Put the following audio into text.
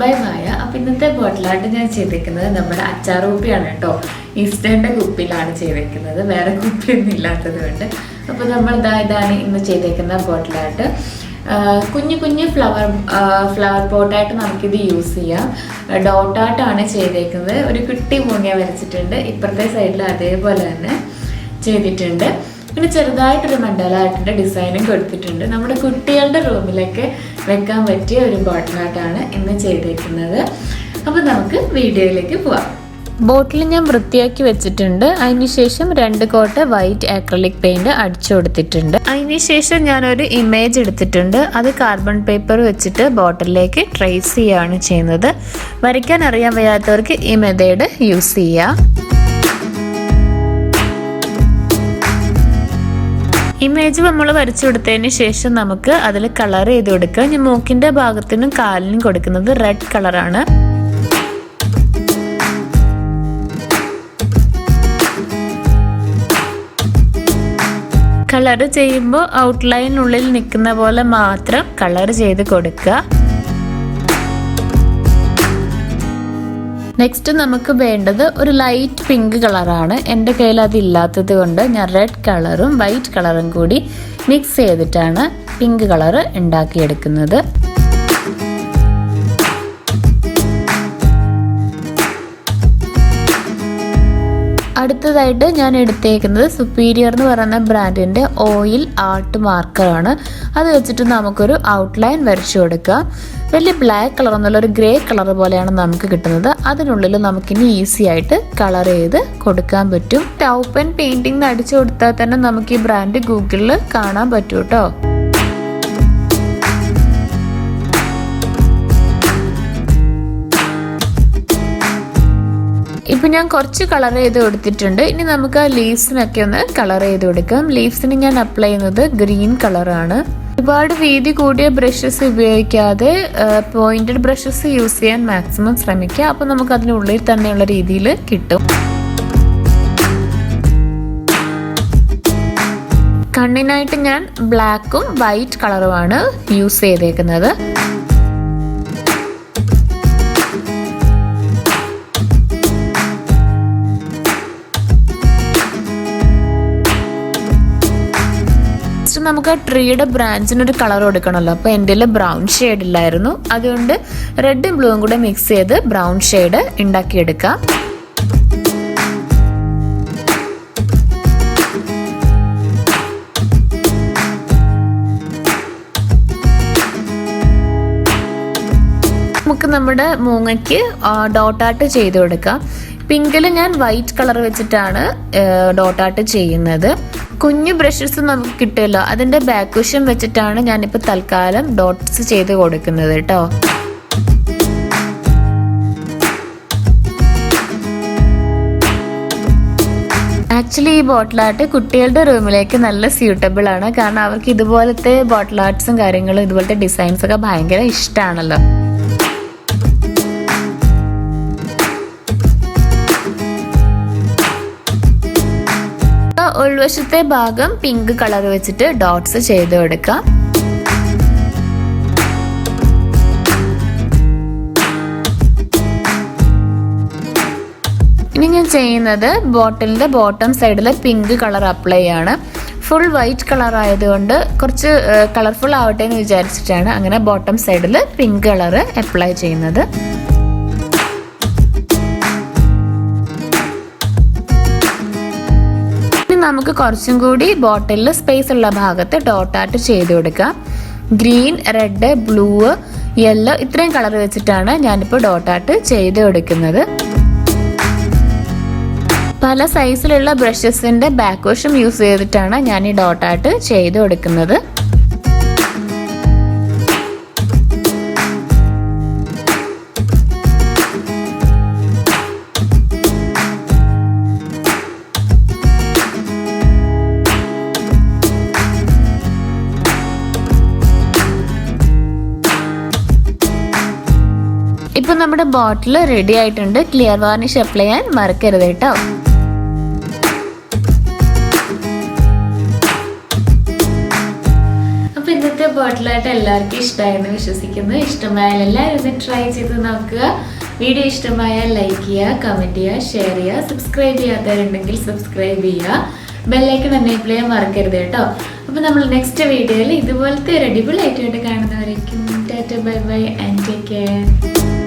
By മായ. അപ്പോൾ ഇന്നത്തെ bottle art ഞാൻ ചെയ്തിരിക്കുന്നത് നമ്മുടെ അച്ചാർ കുപ്പിയാണ് കേട്ടോ. ഈസ്റ്ററിൻ്റെ കുപ്പിയിലാണ് ചെയ്തിരിക്കുന്നത്, വേറെ കുപ്പിയൊന്നും ഇല്ലാത്തത് കൊണ്ട്. അപ്പോൾ നമ്മൾ ഇതാണ് ഇന്ന് ചെയ്തേക്കുന്ന ബോട്ടിൽ ആർട്ട്. കുഞ്ഞു കുഞ്ഞു ഫ്ലവർ പോട്ടായിട്ട് നമുക്കിത് യൂസ് ചെയ്യാം. ഡോട്ട് ആർട്ടാണ് ചെയ്തേക്കുന്നത്. ഒരു കുട്ടി മുങ്ങിയ വരച്ചിട്ടുണ്ട്, ഇപ്പുറത്തെ സൈഡിൽ അതേപോലെ തന്നെ ചെയ്തിട്ടുണ്ട്. പിന്നെ ചെറുതായിട്ടൊരു മണ്ഡല ആർട്ടിൻ്റെ ഡിസൈനും കൊടുത്തിട്ടുണ്ട്. നമ്മുടെ കുട്ടികളുടെ റൂമിലൊക്കെ വെക്കാൻ പറ്റിയ ഒരു ബോട്ടിൽ ആർട്ടാണ് ഇന്ന് ചെയ്തേക്കുന്നത്. അപ്പോൾ നമുക്ക് വീഡിയോയിലേക്ക് പോവാം. ബോട്ടിൽ ഞാൻ വൃത്തിയാക്കി വെച്ചിട്ടുണ്ട്. അതിനുശേഷം 2 കോട്ട് വൈറ്റ് ആക്രിലിക് പെയിന്റ് അടിച്ചു കൊടുത്തിട്ടുണ്ട്. അതിനുശേഷം ഞാനൊരു ഇമേജ് എടുത്തിട്ടുണ്ട്. അത് കാർബൺ പേപ്പർ വെച്ചിട്ട് ബോട്ടിലേക്ക് ട്രേസ് ചെയ്യുകയാണ് ചെയ്യുന്നത്. വരയ്ക്കാൻ അറിയാൻ വയ്യാത്തവർക്ക് ഈ മെത്തേഡ് യൂസ് ചെയ്യാം. ഇമേജ് നമ്മൾ വരച്ചു കൊടുത്തതിന് ശേഷം നമുക്ക് അതിൽ കളർ ചെയ്ത് കൊടുക്കുക. ഞാൻ മൂക്കിൻ്റെ ഭാഗത്തിനും കാലിനും കൊടുക്കുന്നത് റെഡ് കളറാണ്. കളർ ചെയ്യുമ്പോൾ ഔട്ട്ലൈനുള്ളിൽ നിൽക്കുന്ന പോലെ മാത്രം കളർ ചെയ്ത് കൊടുക്കുക. നെക്സ്റ്റ് നമുക്ക് വേണ്ടത് ഒരു ലൈറ്റ് പിങ്ക് കളറാണ്. എൻ്റെ കയ്യിൽ അതില്ലാത്തത് കൊണ്ട് ഞാൻ റെഡ് കളറും വൈറ്റ് കളറും കൂടി മിക്സ് ചെയ്തിട്ടാണ് പിങ്ക് കളർ ഉണ്ടാക്കിയെടുക്കുന്നത്. അടുത്തതായിട്ട് ഞാൻ എടുത്തേക്കുന്നത് സുപ്പീരിയർ എന്ന് പറയുന്ന ബ്രാൻഡിൻ്റെ ഓയിൽ ആർട്ട് മാർക്കറാണ്. അത് വെച്ചിട്ട് നമുക്കൊരു ഔട്ട്ലൈൻ വരച്ചു കൊടുക്കാം. വലിയ ബ്ലാക്ക് കളർ എന്നുള്ള ഒരു ഗ്രേ കളർ പോലെയാണ് നമുക്ക് കിട്ടുന്നത്. അതിനുള്ളിൽ നമുക്കിനി ഈസി ആയിട്ട് കളർ ചെയ്ത് കൊടുക്കാൻ പറ്റും. ടൗപ്പ് ആൻഡ് പെയിൻറ്റിംഗ് അടിച്ചു കൊടുത്താൽ തന്നെ നമുക്ക് ഈ ബ്രാൻഡ് ഗൂഗിളിൽ കാണാൻ പറ്റും കേട്ടോ. ഇപ്പം ഞാൻ കുറച്ച് കളർ ചെയ്ത് കൊടുത്തിട്ടുണ്ട്. ഇനി നമുക്ക് ആ ലീവ്സിനൊക്കെ ഒന്ന് കളർ ചെയ്ത് കൊടുക്കാം. ലീവ്സിന് ഞാൻ അപ്ലൈ ചെയ്യുന്നത് ഗ്രീൻ കളറാണ്. ഒരുപാട് വീതി കൂടിയ ബ്രഷസ് ഉപയോഗിക്കാതെ പോയിന്റഡ് ബ്രഷസ് യൂസ് ചെയ്യാൻ മാക്സിമം ശ്രമിക്കുക. അപ്പോൾ നമുക്ക് അതിനുള്ളിൽ തന്നെയുള്ള രീതിയിൽ കിട്ടും. കണ്ണിനായിട്ട് ഞാൻ ബ്ലാക്കും വൈറ്റ് കളറുമാണ് യൂസ് ചെയ്തേക്കുന്നത്. നമുക്ക് ആ ട്രീയുടെ ബ്രാഞ്ചിനൊരു കളർ കൊടുക്കണമല്ലോ. അപ്പോൾ എൻ്റെ ബ്രൗൺ ഷെയ്ഡ് ഇല്ലായിരുന്നു, അതുകൊണ്ട് റെഡും ബ്ലൂവും കൂടെ മിക്സ് ചെയ്ത് ബ്രൗൺ ഷെയ്ഡ് ഉണ്ടാക്കിയെടുക്കാം. നമുക്ക് നമ്മുടെ മൂങ്ങയ്ക്ക് ഡോട്ട് ആർട്ട് ചെയ്ത് കൊടുക്കാം. പിങ്കിൽ ഞാൻ വൈറ്റ് കളർ വെച്ചിട്ടാണ് ഡോട്ട് ആർട്ട് ചെയ്യുന്നത്. കുഞ്ഞു ബ്രഷസ് നമുക്ക് കിട്ടുമല്ലോ, അതിൻ്റെ ബാക്ക് വശം വെച്ചിട്ടാണ് ഞാനിപ്പോൾ തൽക്കാലം ഡോട്ട്സ് ചെയ്ത് കൊടുക്കുന്നത് കേട്ടോ. ആക്ച്വലി ഈ ബോട്ടിൽ ആർട്ട് കുട്ടികളുടെ റൂമിലേക്ക് നല്ല സ്യൂട്ടബിൾ ആണ്. കാരണം അവർക്ക് ഇതുപോലത്തെ ബോട്ടിൽ ആർട്ട്സും കാര്യങ്ങളും ഇതുപോലത്തെ ഡിസൈൻസ് ഒക്കെ ഭയങ്കര ഇഷ്ടമാണല്ലോ. ഉൾവശത്തെ ഭാഗം പിങ്ക് കളർ വെച്ചിട്ട് ഡോട്ട്സ് ചെയ്ത് കൊടുക്കാം. ഇനി ഞാൻ ചെയ്യുന്നത് ബോട്ടിലിന്റെ ബോട്ടം സൈഡിൽ പിങ്ക് കളർ അപ്ലൈ ആണ്. ഫുൾ വൈറ്റ് കളർ ആയതുകൊണ്ട് കുറച്ച് കളർഫുൾ ആവട്ടെ എന്ന് വിചാരിച്ചിട്ടാണ് അങ്ങനെ ബോട്ടം സൈഡിൽ പിങ്ക് കളർ അപ്ലൈ ചെയ്യുന്നത്. നമുക്ക് കുറച്ചും കൂടി ബോട്ടിലിൽ സ്പേസ് ഉള്ള ഭാഗത്ത് ഡോട്ട് ആർട്ട് ചെയ്ത് കൊടുക്കാം. ഗ്രീൻ, റെഡ്, ബ്ലൂ, യെല്ലോ ഇത്രയും കളർ വെച്ചിട്ടാണ് ഞാനിപ്പോൾ ഡോട്ട് ആർട്ട് ചെയ്ത് കൊടുക്കുന്നത്. പല സൈസിലുള്ള ബ്രഷസിൻ്റെ ബാക്ക് വശം യൂസ് ചെയ്തിട്ടാണ് ഞാൻ ഈ ഡോട്ട് ആർട്ട് ചെയ്ത് കൊടുക്കുന്നത്. ഇപ്പൊ നമ്മുടെ ബോട്ടിൽ റെഡി ആയിട്ടുണ്ട്. ക്ലിയർ വാർണിഷ് അപ്ലൈ ചെയ്യാൻ മറക്കരുത് കേട്ടോ. അപ്പോൾ ഇന്നത്തെ ബോട്ടിലായിട്ട് എല്ലാവർക്കും ഇഷ്ടമായെന്ന് വിശ്വസിക്കുന്നു. ഇഷ്ടമായാൽ എല്ലാവരും ഒന്ന് ട്രൈ ചെയ്ത് നോക്കുക. വീഡിയോ ഇഷ്ടമായാൽ ലൈക്ക് ചെയ്യുക, കമൻറ്റ് ചെയ്യുക, ഷെയർ ചെയ്യുക. സബ്സ്ക്രൈബ് ചെയ്യാത്തവരുണ്ടെങ്കിൽ സബ്സ്ക്രൈബ് ചെയ്യുക. ബെല്ലൈക്കൺ എനേബിൾ ചെയ്യാൻ മറക്കരുത് കേട്ടോ. അപ്പോൾ നമ്മൾ നെക്സ്റ്റ് വീഡിയോയിൽ ഇതുപോലത്തെ ഒരു അടിപൊളിയായിട്ട് കാണുന്നവരേക്കും tata bye bye and take care.